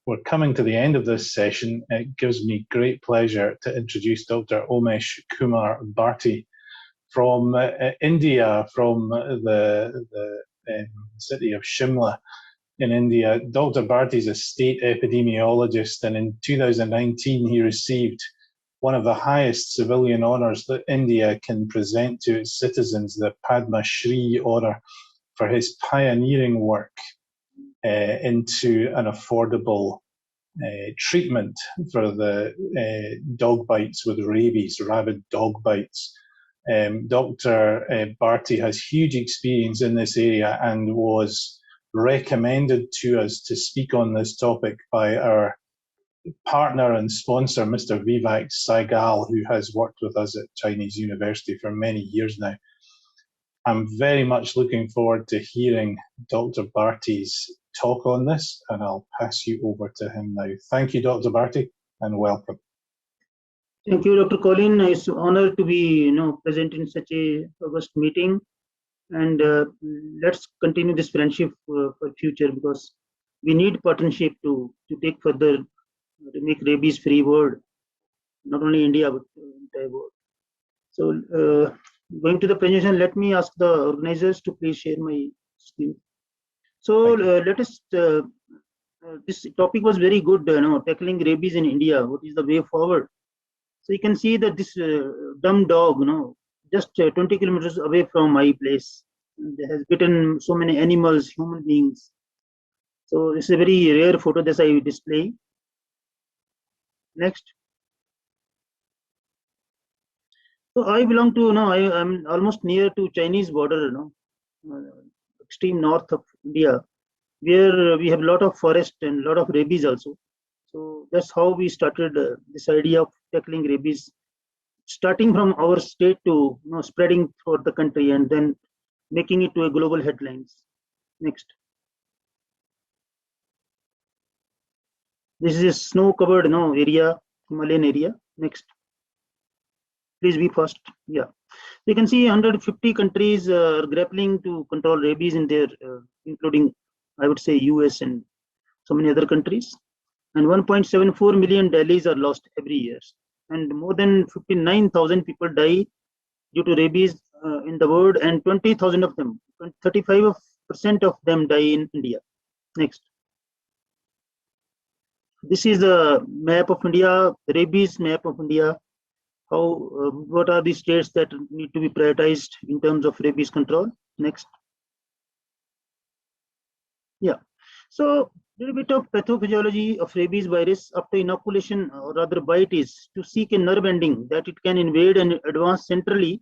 we're coming to the end of this session. It gives me great pleasure to introduce Dr. Umesh Kumar Bharti from India, from the city of Shimla in India. Dr. Bharti is a state epidemiologist, and in 2019 he received one of the highest civilian honours that India can present to its citizens, the Padma Shri Honour, for his pioneering work into an affordable treatment for the dog bites with rabies, rabid dog bites. Dr. Bharti has huge experience in this area and was recommended to us to speak on this topic by our partner and sponsor, Mr. Vivek Saigal, who has worked with us at Chinese University for many years now. I'm very much looking forward to hearing Dr. Bharti's talk on this, and I'll pass you over to him now. Thank you, Dr. Bharti, and welcome. Thank you, Dr. Colin. It's an honor to be present in such a august meeting, and let's continue this friendship for future, because we need partnership to take further, to make rabies free world, not only India but entire world. So going to the presentation, let me ask the organizers to please share my screen. So let us this topic was very good, tackling rabies in India. What is the way forward? So you can see that this dumb dog, just 20 kilometers away from my place, has bitten so many animals, human beings. So this is a very rare photo that I display. Next. So I belong to, I'm almost near to Chinese border, extreme north of India, where we have a lot of forest and a lot of rabies also. So that's how we started this idea of tackling rabies, starting from our state to spreading throughout the country and then making it to a global headlines. Next. This is a snow-covered area, Himalayan area. Next. Please be fast. Yeah. You can see 150 countries are grappling to control rabies in their, including, I would say, US and so many other countries. And 1.74 million Delhis are lost every year. And more than 59,000 people die due to rabies in the world, and 20,000 of them, 35% of them die in India. Next. This is the map of India, rabies map of India. How, what are the states that need to be prioritized in terms of rabies control? Next. Yeah. So a little bit of pathophysiology of rabies virus after inoculation, or rather bite, is to seek a nerve ending that it can invade and advance centrally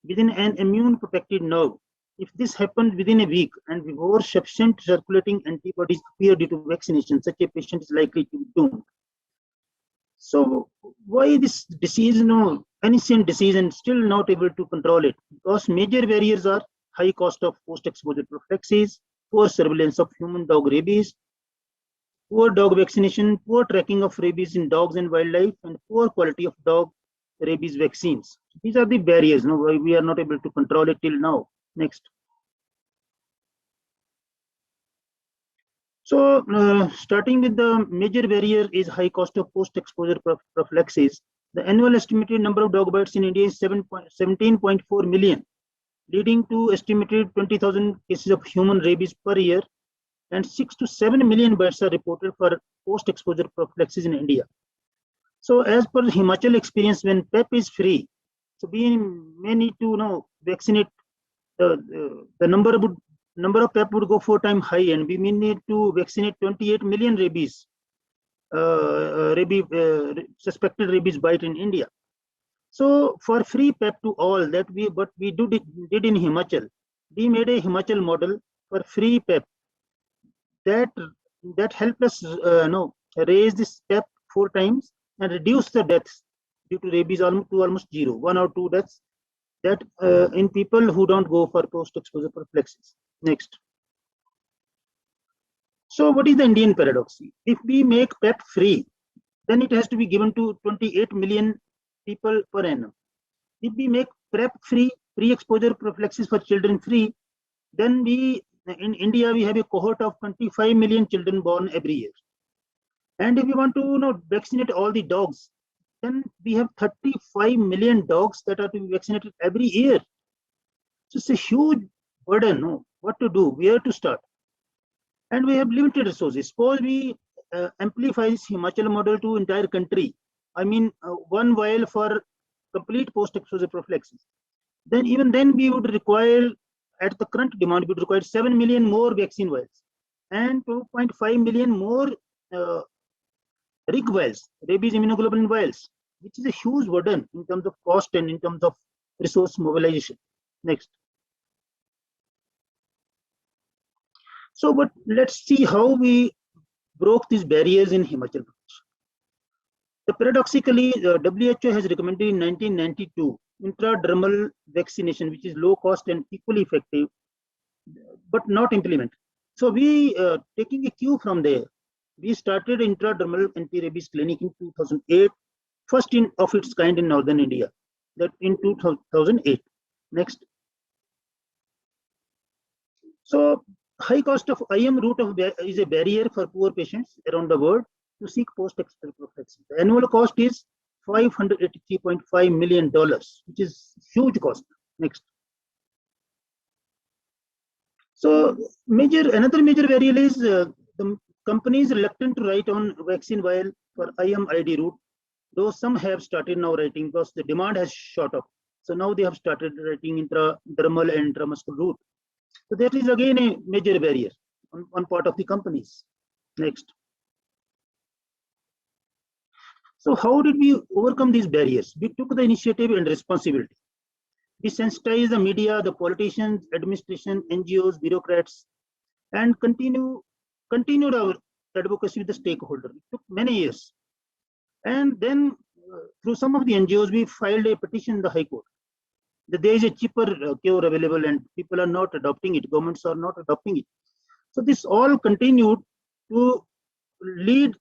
within an immune protected nerve. If this happens within a week and before sufficient circulating antibodies appear due to vaccination, such a patient is likely to be doomed. So why this disease, ancient disease, and still not able to control it? Because major barriers are high cost of post-exposure prophylaxis, poor surveillance of human-dog rabies, poor dog vaccination, poor tracking of rabies in dogs and wildlife, and poor quality of dog rabies vaccines. These are the barriers, why we are not able to control it till now. Next. So starting with the major barrier is high cost of post-exposure prophylaxis. The annual estimated number of dog bites in India is 17.4 million, leading to estimated 20,000 cases of human rabies per year, and 6 to 7 million bites are reported for post-exposure prophylaxis in India. So as per Himachal experience, when PEP is free, so we may need to vaccinate, the number of PEP would go 4 times high, and we may need to vaccinate 28 million rabies, suspected rabies bite in India. So for free PEP to all, that we did in Himachal, we made a Himachal model for free PEP that helped us raise this PEP 4 times and reduce the deaths due to rabies to almost 0, 1 or 2 deaths that in people who don't go for post-exposure prophylaxis. Next. So what is the Indian paradox? If we make PEP free, then it has to be given to 28 million people per annum. If we make PrEP free, pre-exposure prophylaxis for children free, then in India we have a cohort of 25 million children born every year. And if we want to vaccinate all the dogs, then we have 35 million dogs that are to be vaccinated every year. So it's a huge burden. No, what to do? Where to start? And we have limited resources. Suppose we amplify this Himachal model to entire country. I mean, one vial for complete post-exposure prophylaxis. Then even then we would require, at the current demand, we would require 7 million more vaccine vials and 2.5 million more uh, RIG vials, rabies immunoglobulin vials, which is a huge burden in terms of cost and in terms of resource mobilization. Next. So, but let's see how we broke these barriers in Himachal Pradesh. Paradoxically, the WHO has recommended in 1992 intradermal vaccination, which is low cost and equally effective, but not implemented. So we, taking a cue from there, we started intradermal anti-rabies clinic in 2008, first of its kind in northern India, that in 2008. Next. So high cost of IM route is a barrier for poor patients around the world to seek post-exposure prophylaxis. The annual cost is $583.5 million, which is huge cost. Next. So another major barrier is the companies reluctant to write on vaccine vial for IMID route, though some have started now writing because the demand has shot up. So now they have started writing intradermal and intramuscular route. So that is again a major barrier on part of the companies. Next. So how did we overcome these barriers? We took the initiative and responsibility. We sensitized the media, the politicians, administration, NGOs, bureaucrats, and continued our advocacy with the stakeholder. It took many years. And then through some of the NGOs, we filed a petition in the High Court that there is a cheaper cure available and people are not adopting it, governments are not adopting it. So this all continued to lead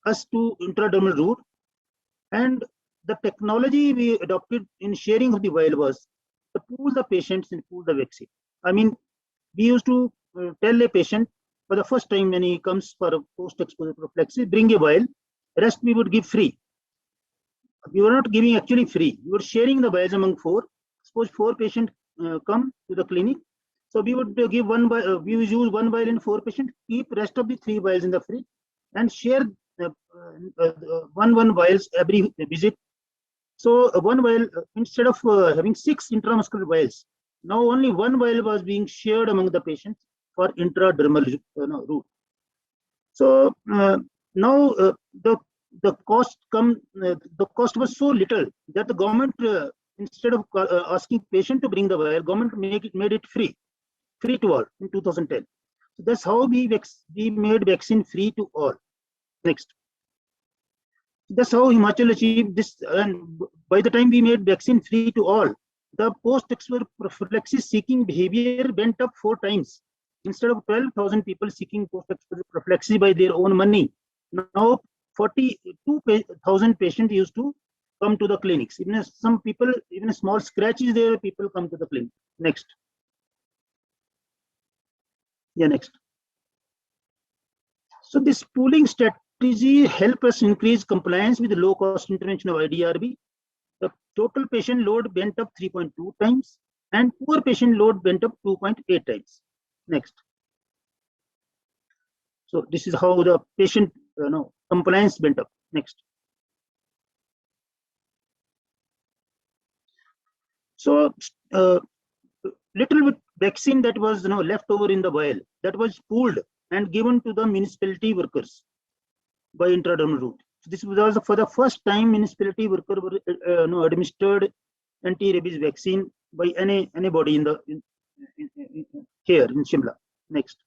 us to intradermal route. And the technology we adopted in sharing of the vial was to pool the patients and pool the vaccine. I mean, we used to tell a patient for the first time when he comes for a post-exposure prophylaxis, bring a vial, rest we would give free. We were not giving actually free. We were sharing the vials among four. Suppose 4 patients come to the clinic. So we would give we would use one vial in 4 patients, keep rest of the 3 vials in the fridge and share one vials every visit. So one vial, instead of having 6 intramuscular vials, now only 1 vial was being shared among the patients for intradermal route. So now the cost was so little that the government, instead of asking patient to bring the vial, government made it free to all in 2010. So that's how we made vaccine free to all. Next. That's how Himachal achieved this. And by the time we made vaccine free to all, the post-exposure prophylaxis seeking behavior went up 4 times. Instead of 12,000 people seeking post-exposure prophylaxis by their own money, now 42,000 patients used to come to the clinics. Even some people, even a small scratch is there, people come to the clinic. Next. Yeah, next. So this pooling strategy help us increase compliance with the low-cost intervention of IDRB. The total patient load went up 3.2 times and poor patient load went up 2.8 times. Next. So this is how the patient compliance went up. Next. So little bit vaccine that was left over in the vial, that was pooled and given to the municipality workers by intradermal route. So this was for the first time municipality worker were administered anti-rabies vaccine by anybody here in Shimla. Next.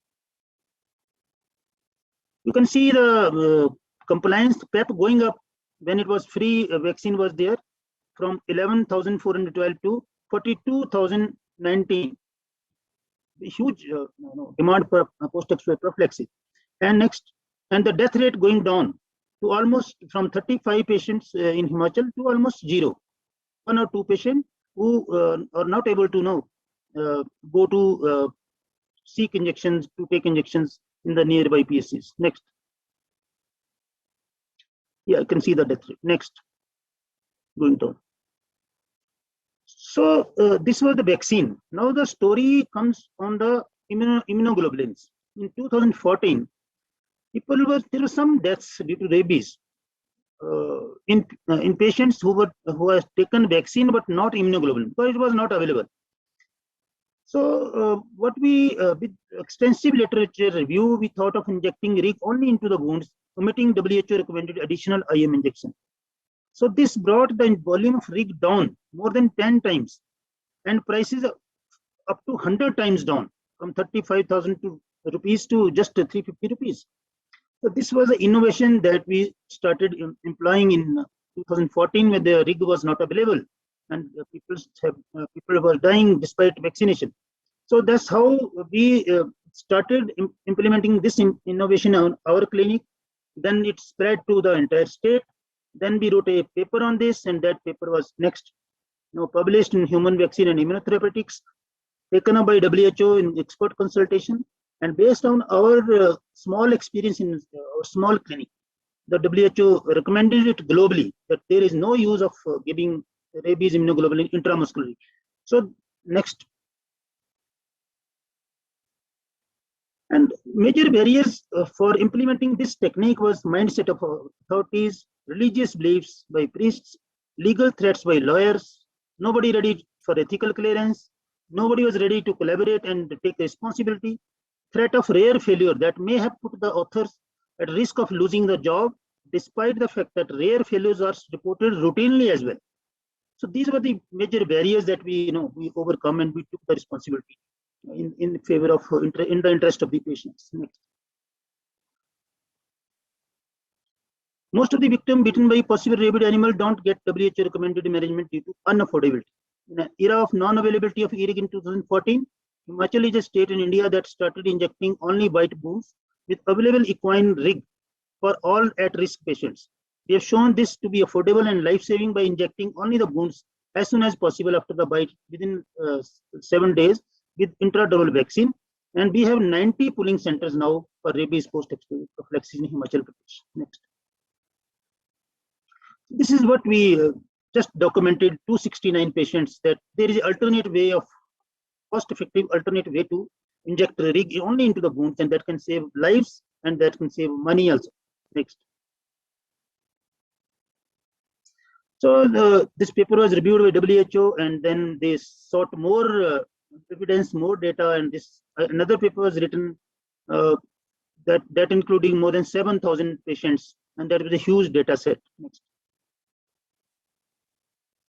You can see the compliance PEP going up when it was free. Vaccine was there from 11,412 to 42,019. Huge demand for post-exposure prophylaxis. And next, and the death rate going down to almost from 35 patients in Himachal to almost 0. 1 or 2 patients who are not able to go to seek injections, to take injections in the nearby PSCs. Next. Yeah, I can see the death rate. Next, going down. So this was the vaccine. Now the story comes on the immunoglobulins. In 2014, there were some deaths due to rabies in patients who has taken vaccine but not immunoglobulin because it was not available. So with extensive literature review, we thought of injecting rig only into the wounds, omitting WHO recommended additional IM injection. So this brought the volume of rig down more than 10 times and prices up to 100 times down from 35,000 rupees to just 350 rupees. So this was an innovation that we started employing in 2014 when the rig was not available and people were dying despite vaccination. So that's how we started implementing this innovation on our clinic. Then it spread to the entire state. Then we wrote a paper on this, and that paper was next published in Human Vaccine and Immunotherapeutics, taken up by WHO in expert consultation. And based on our small experience in our small clinic, the WHO recommended it globally that there is no use of giving rabies immunoglobulin intramuscularly. So next. And major barriers for implementing this technique was mindset of authorities, religious beliefs by priests, legal threats by lawyers, nobody ready for ethical clearance, nobody was ready to collaborate and take responsibility, threat of rare failure that may have put the authors at risk of losing the job, despite the fact that rare failures are reported routinely as well. So these were the major barriers that we overcome, and we took the responsibility in favor of in the interest of the patients. Next. Most of the victims bitten by possible rabid animal don't get WHO recommended management due to unaffordability. In an era of non-availability of e-rig in 2014, Himachal is a state in India that started injecting only white wounds with available equine rig for all at-risk patients. We have shown this to be affordable and life-saving by injecting only the wounds as soon as possible after the bite within 7 days with intradermal vaccine. And we have 90 pooling centers now for rabies post-prophylaxis in Himachal Pradesh. Next. This is what we just documented 269 patients that there is an alternate way of cost-effective alternate way to inject the rig only into the wounds, and that can save lives and that can save money also. Next. So this paper was reviewed by WHO, and then they sought more evidence, more data, and this another paper was written that including more than 7,000 patients, and that was a huge data set. Next.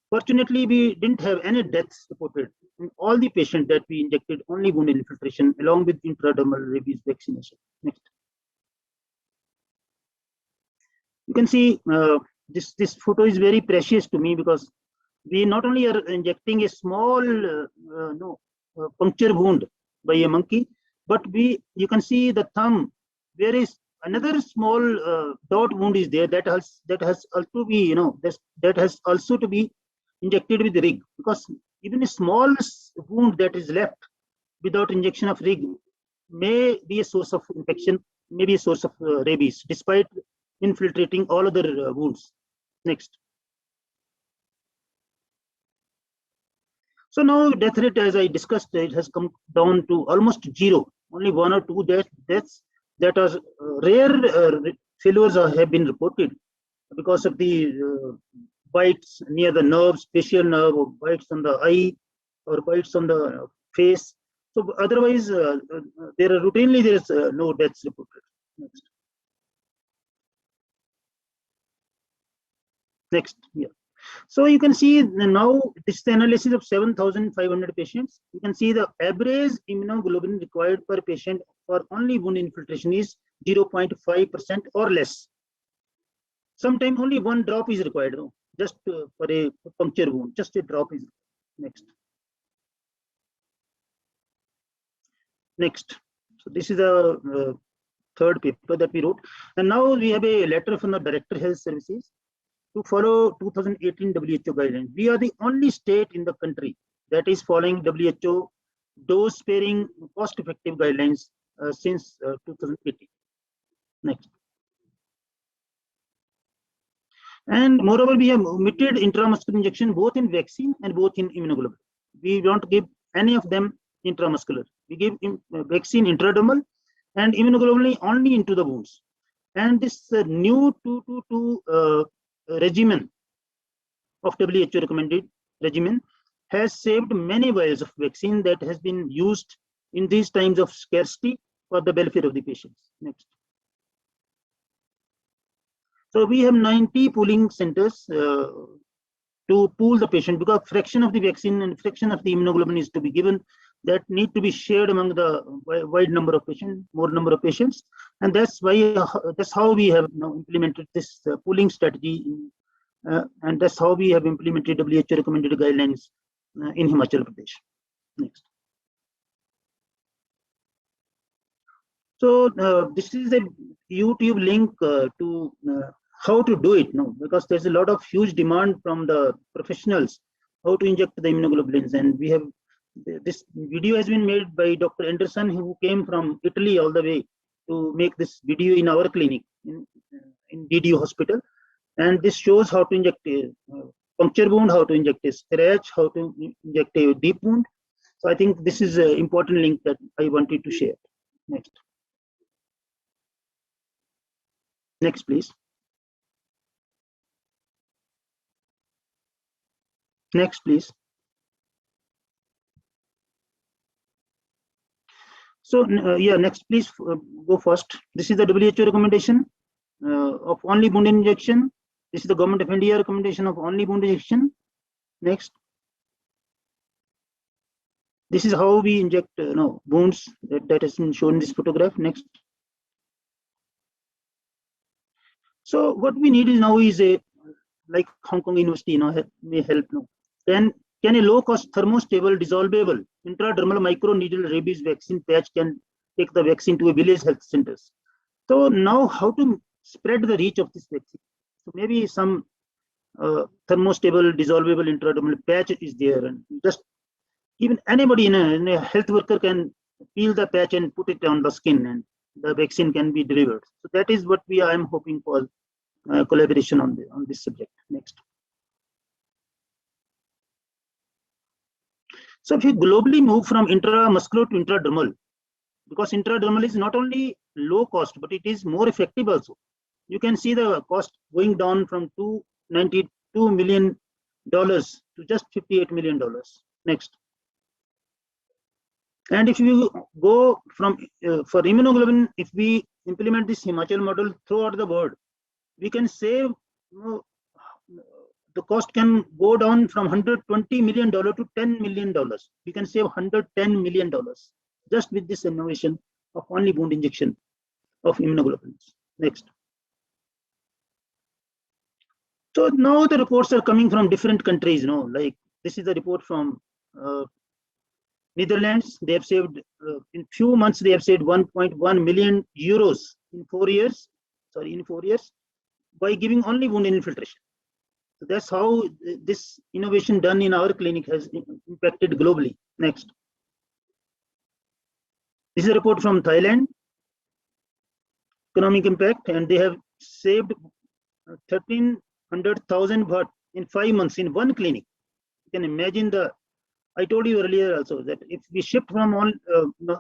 Fortunately, we didn't have any deaths reported in all the patients that we injected only wound infiltration along with intradermal rabies vaccination. Next. You can see this photo is very precious to me because we not only are injecting a small puncture wound by a monkey, but you can see the thumb. There is another small dot wound is there that has also be that has also to be injected with rig, because even a small wound that is left without injection of rig may be a source of infection, may be a source of rabies, despite infiltrating all other wounds. Next. So now death rate, as I discussed, it has come down to almost zero. Only 1 or 2 deaths that are rare failures have been reported because of the bites near the nerves, facial nerve, or bites on the eye, or bites on the face. So otherwise, there is no deaths reported. Next. Next, yeah. So you can see now this is the analysis of 7,500 patients. You can see the average immunoglobulin required per patient for only wound infiltration is 0.5% or less. Sometimes only 1 drop is required, just for a puncture wound, just a drop is next. Next. So this is the third paper that we wrote. And now we have a letter from the Director of Health Services to follow 2018 WHO guidelines. We are the only state in the country that is following WHO dose-sparing, cost-effective guidelines since 2018. Next. And moreover, we have omitted intramuscular injection both in vaccine and both in immunoglobulin. We don't give any of them intramuscular. We give vaccine intradermal and immunoglobulin only into the wounds. And this new 222 regimen of WHO recommended regimen has saved many vials of vaccine that has been used in these times of scarcity for the welfare of the patients. Next. So we have 90 pooling centers to pool the patient, because fraction of the vaccine and fraction of the immunoglobulin is to be given, that need to be shared among the wide number of patients, more number of patients, and that's why that's how we have now implemented this pooling strategy, and that's how we have implemented WHO recommended guidelines in Himachal Pradesh. Next. So this is a YouTube link to how to do it now, because there's a lot of huge demand from the professionals how to inject the immunoglobulins, and we have this video has been made by Dr. Anderson, who came from Italy all the way to make this video in our clinic in DDU hospital, and this shows how to inject a puncture wound, how to inject a scratch, how to inject a deep wound. So I think this is an important link that I wanted to share. Next. Next, please. Next, please. So, yeah, next, please go first. This is the WHO recommendation of only wound injection. This is the government of India recommendation of only wound injection. Next. This is how we inject wounds that has been shown in this photograph. Next. So what we need is now is a, like Hong Kong University may help now. Then can a low-cost thermostable dissolvable intradermal microneedle rabies vaccine patch can take the vaccine to a village health centers. So now how to spread the reach of this vaccine? So maybe some thermostable dissolvable intradermal patch is there, and just even anybody in a health worker can peel the patch and put it on the skin, and the vaccine can be delivered. So that is what I am hoping for collaboration on this subject. Next. So if you globally move from intramuscular to intradermal, because intradermal is not only low cost, but it is more effective also. You can see the cost going down from $292 million to just $58 million. Next. And if you go from for immunoglobulin, if we implement this Himachal model throughout the world, we can save, the cost can go down from $120 million to $10 million. We can save $110 million just with this innovation of only wound injection of immunoglobulins. Next. So now the reports are coming from different countries, like this is the report from Netherlands. They have saved, in few months, they have saved 1.1 million euros in 4 years, by giving only wound infiltration. So that's how this innovation done in our clinic has impacted globally. Next. This is a report from Thailand, economic impact, and they have saved 1,300,000 baht in 5 months in one clinic. You can imagine I told you earlier also that if we shift from all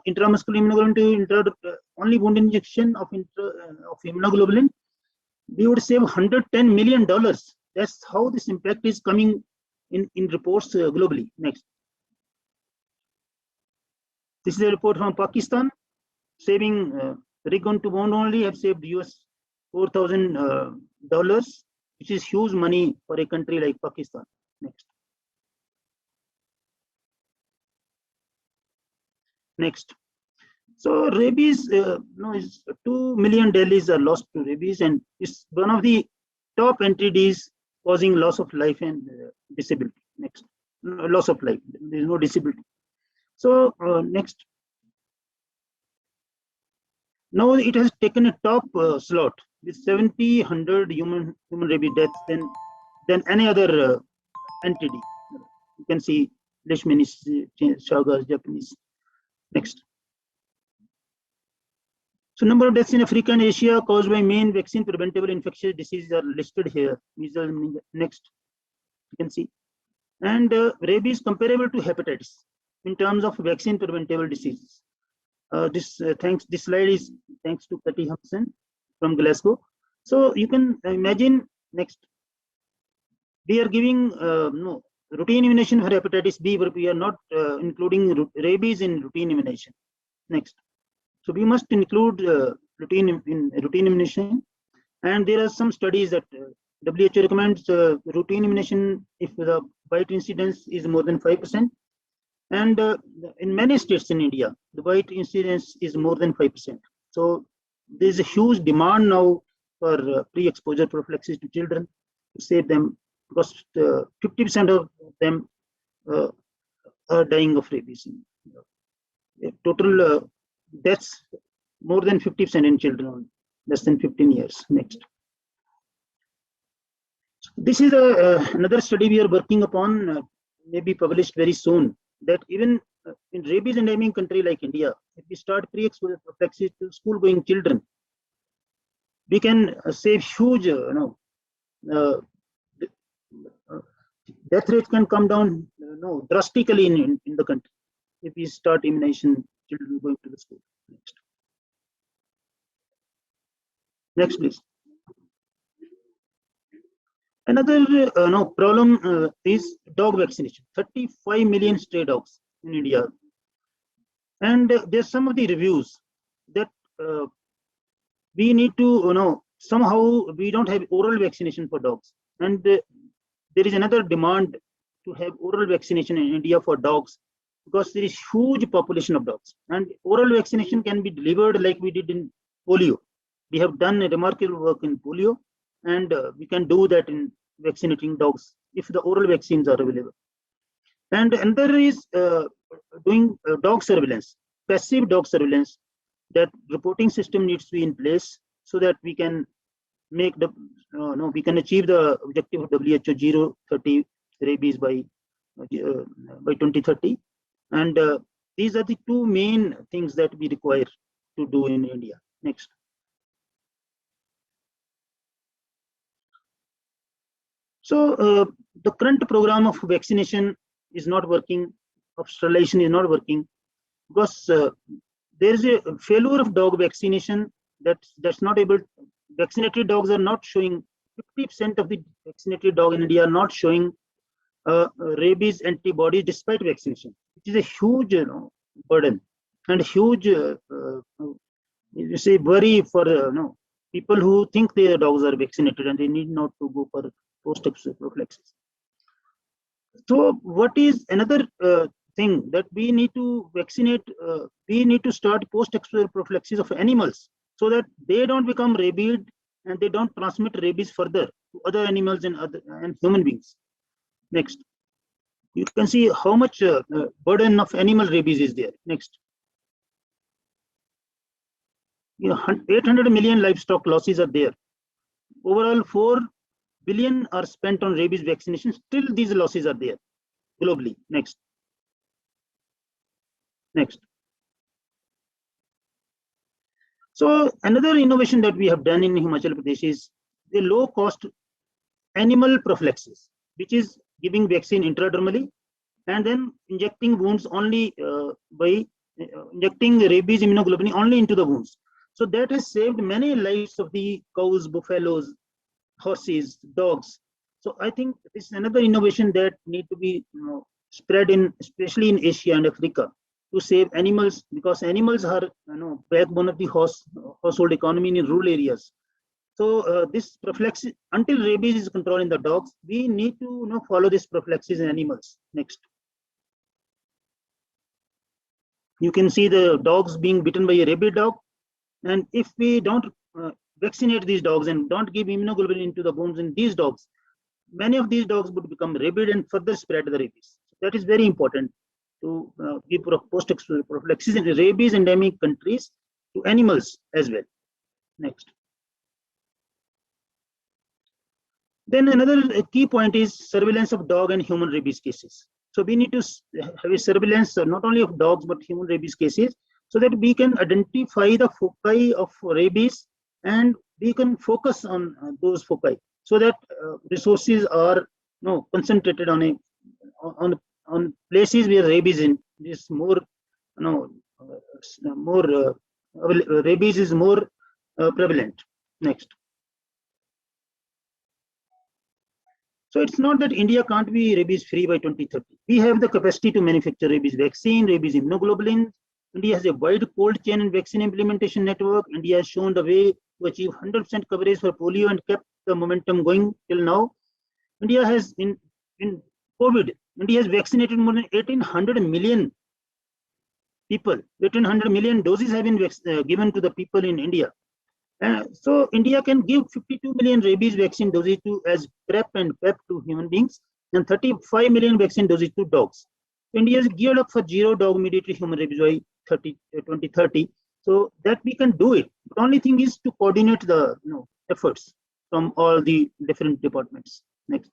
intramuscular immunoglobulin to only wound injection of immunoglobulin, we would save $110 million. That's how this impact is coming in reports globally. Next. This is a report from Pakistan, saving rig on to wound only have saved US $4,000, which is huge money for a country like Pakistan. Next. Next. So rabies, is 2 million Delhis are lost to rabies, and it's one of the top entities causing loss of life and disability. Next. Loss of life. There is no disability. So next. Now it has taken a top slot with 100 human rabies deaths than any other entity. You can see Leishmaniasis, Chagas, Japanese. Next. So number of deaths in Africa and Asia caused by main vaccine preventable infectious diseases are listed here. Next, you can see. And rabies comparable to hepatitis in terms of vaccine preventable diseases. This slide is thanks to Patty Hampson from Glasgow. So you can imagine. Next, we are giving routine immunization for hepatitis B, but we are not including rabies in routine immunization. Next, so we must include routine immunization, and there are some studies that WHO recommends routine immunization if the bite incidence is more than 5%. And in many states in India, the bite incidence is more than 5%. So there is a huge demand now for pre-exposure prophylaxis to children to save them, because 50% of them are dying of rabies. Total deaths more than 50% in children less than 15 years. Next. This is another study we are working upon, maybe published very soon, that even in rabies endemic country like India, if we start pre-exposure prophylaxis to school-going children, we can save huge, death rate can come down drastically in the country if we start immunization children going to the school. Next, please. Another problem is dog vaccination. 35 million stray dogs in India, and there's some of the reviews that we need to somehow we don't have oral vaccination for dogs, and there is another demand to have oral vaccination in India for dogs, because there is huge population of dogs, and oral vaccination can be delivered like we did in polio. We have done a remarkable work in polio, and we can do that in vaccinating dogs if the oral vaccines are available. And another is doing dog surveillance, passive dog surveillance. That reporting system needs to be in place so that we can make the we can achieve the objective of WHO 030 rabies by 2030. And these are the two main things that we require to do in India. Next. So the current program of vaccination is not working, of sterilization is not working, because there is a failure of dog vaccination that's not able. Vaccinated dogs are not showing. 50% of the vaccinated dog in India are not showing rabies antibodies despite vaccination. It is a huge burden and huge you say worry for people who think their dogs are vaccinated and they need not to go for post-exposure prophylaxis. So what is another thing that we need to vaccinate? We need to start post-exposure prophylaxis of animals so that they don't become rabid and they don't transmit rabies further to other animals and human beings. Next. You can see how much burden of animal rabies is there. Next. 800 million livestock losses are there. Overall, 4 billion are spent on rabies vaccination. Still, these losses are there globally. Next. Next. So another innovation that we have done in Himachal Pradesh is the low-cost animal prophylaxis, which is giving vaccine intradermally and then injecting wounds only by injecting rabies immunoglobulin only into the wounds. So that has saved many lives of the cows, buffaloes, horses, dogs. So I think this is another innovation that need to be spread in, especially in Asia and Africa, to save animals, because animals are backbone of the household economy in rural areas. So this prophylaxis, until rabies is controlled in the dogs, we need to follow this prophylaxis in animals. Next. You can see the dogs being bitten by a rabid dog, and if we don't vaccinate these dogs and don't give immunoglobulin into the wounds in these dogs, many of these dogs would become rabid and further spread the rabies. That is very important to give post-exposure prophylaxis in rabies endemic countries to animals as well. Next. Then another key point is surveillance of dog and human rabies cases. So we need to have a surveillance not only of dogs but human rabies cases, so that we can identify the foci of rabies and we can focus on those foci, so that resources are concentrated on on places where rabies is more, more rabies is more prevalent. Next. So it's not that India can't be rabies free by 2030. We have the capacity to manufacture rabies vaccine, rabies immunoglobulin. India has a wide cold chain and vaccine implementation network. India has shown the way to achieve 100% coverage for polio and kept the momentum going till now. India has, in COVID, India has vaccinated more than 1,800 million people. 1,800 million doses have been given to the people in India. So India can give 52 million rabies vaccine doses to as PrEP and PEP to human beings and 35 million vaccine doses to dogs. India is geared up for zero dog mediated human rabies by 2030. So that we can do it. The only thing is to coordinate the efforts from all the different departments. Next.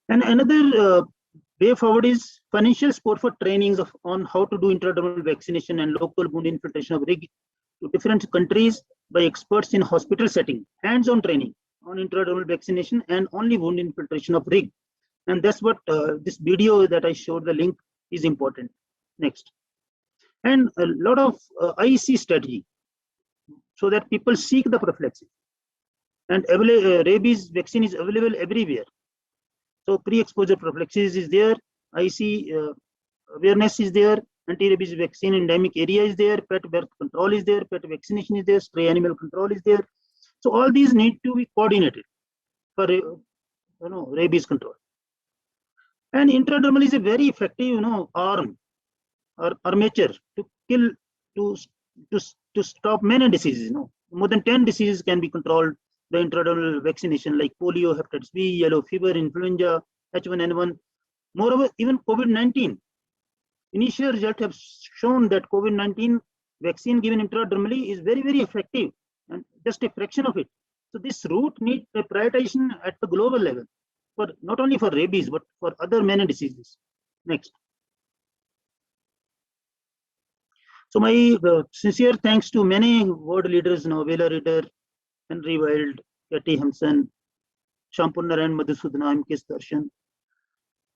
And another way forward is financial support for trainings on how to do intradermal vaccination and local wound infiltration of RIG to different countries by experts in hospital setting, hands-on training on intradermal vaccination and only wound infiltration of RIG. And that's what this video that I showed the link is important. Next. And a lot of IEC strategy so that people seek the prophylaxis. And rabies vaccine is available everywhere. So pre-exposure prophylaxis is there, IC awareness is there, anti-rabies vaccine endemic area is there, pet birth control is there, pet vaccination is there, stray animal control is there. So all these need to be coordinated for rabies control. And intradermal is a very effective arm or armature to kill, to stop many diseases. More than 10 diseases can be controlled by intradermal vaccination like polio, hepatitis B, yellow fever, influenza, H1N1. Moreover, even COVID-19. Initial results have shown that COVID-19 vaccine given intradermally is very, very effective and just a fraction of it. So this route needs a prioritization at the global level, for not only for rabies, but for other many diseases. Next. So my sincere thanks to many world leaders, Vela Ritter, Henry Wild, Katie Hampson, Shampunnar and Madhusudana, M.K. Darshan.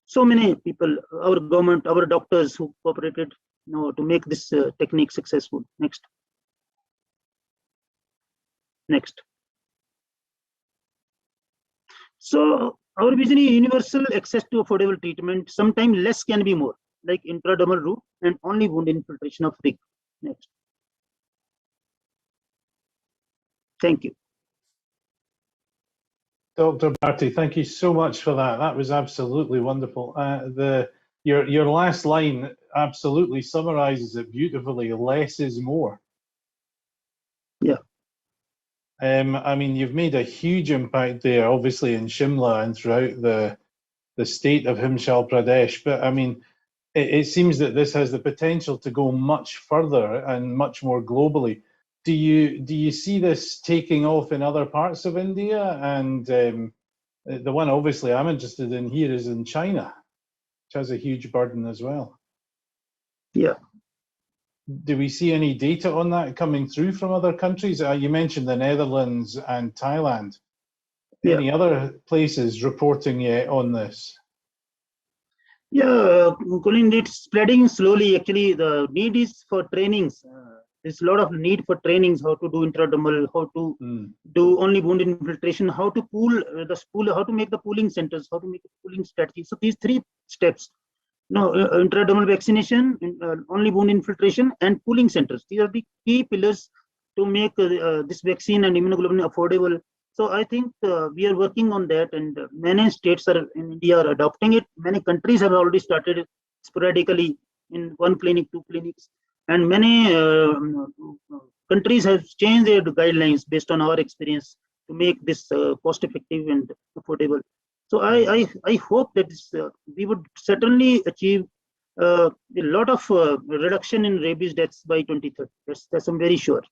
So many people, our government, our doctors who cooperated to make this technique successful. Next. Next. So our vision is universal access to affordable treatment. Sometimes less can be more, like intradermal route and only wound infiltration of RIG. Next. Thank you. Dr. Bharti, thank you so much for that. That was absolutely wonderful. Your last line absolutely summarizes it beautifully. Less is more. Yeah. I mean, you've made a huge impact there, obviously in Shimla and throughout the state of Himachal Pradesh. But I mean, it seems that this has the potential to go much further and much more globally. Do you see this taking off in other parts of India? And the one obviously I'm interested in here is in China, which has a huge burden as well. Yeah. Do we see any data on that coming through from other countries? You mentioned the Netherlands and Thailand. Yeah. Any other places reporting yet on this? Yeah, Colin, it's spreading slowly. Actually, the need is for trainings. There's a lot of need for trainings, how to do intradermal, how to do only wound infiltration, how to how to make the pooling centers, how to make a pooling strategy. So these three steps, intradermal vaccination, only wound infiltration, and pooling centers. These are the key pillars to make this vaccine and immunoglobulin affordable. So I think we are working on that, and many states in India are adopting it. Many countries have already started sporadically in one clinic, two clinics, and many countries have changed their guidelines based on our experience to make this cost-effective and affordable. So I hope that we would certainly achieve a lot of reduction in rabies deaths by 2030. That's I'm very sure.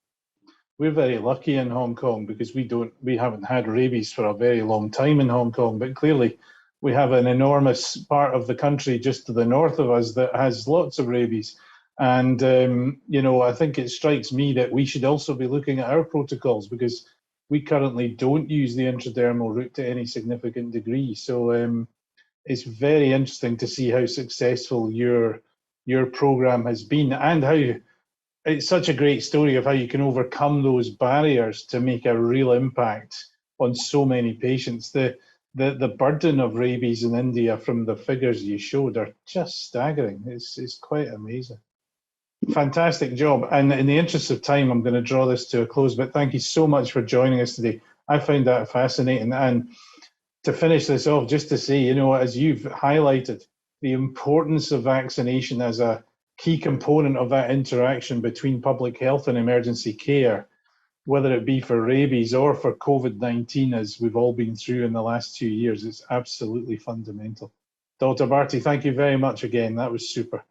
We're very lucky in Hong Kong because we haven't had rabies for a very long time in Hong Kong, but clearly we have an enormous part of the country just to the north of us that has lots of rabies. And, you know, I think it strikes me that we should also be looking at our protocols, because we currently don't use the intradermal route to any significant degree. So it's very interesting to see how successful your program has been, and how it's such a great story of how you can overcome those barriers to make a real impact on so many patients. The burden of rabies in India, from the figures you showed, are just staggering. It's quite amazing. Fantastic job. And in the interest of time, I'm going to draw this to a close, but thank you so much for joining us today. I found that fascinating. And to finish this off, just to say, you know, as you've highlighted, the importance of vaccination as a key component of that interaction between public health and emergency care, whether it be for rabies or for COVID-19, as we've all been through in the last 2 years, it's absolutely fundamental. Dr. Bharti, thank you very much again. That was super.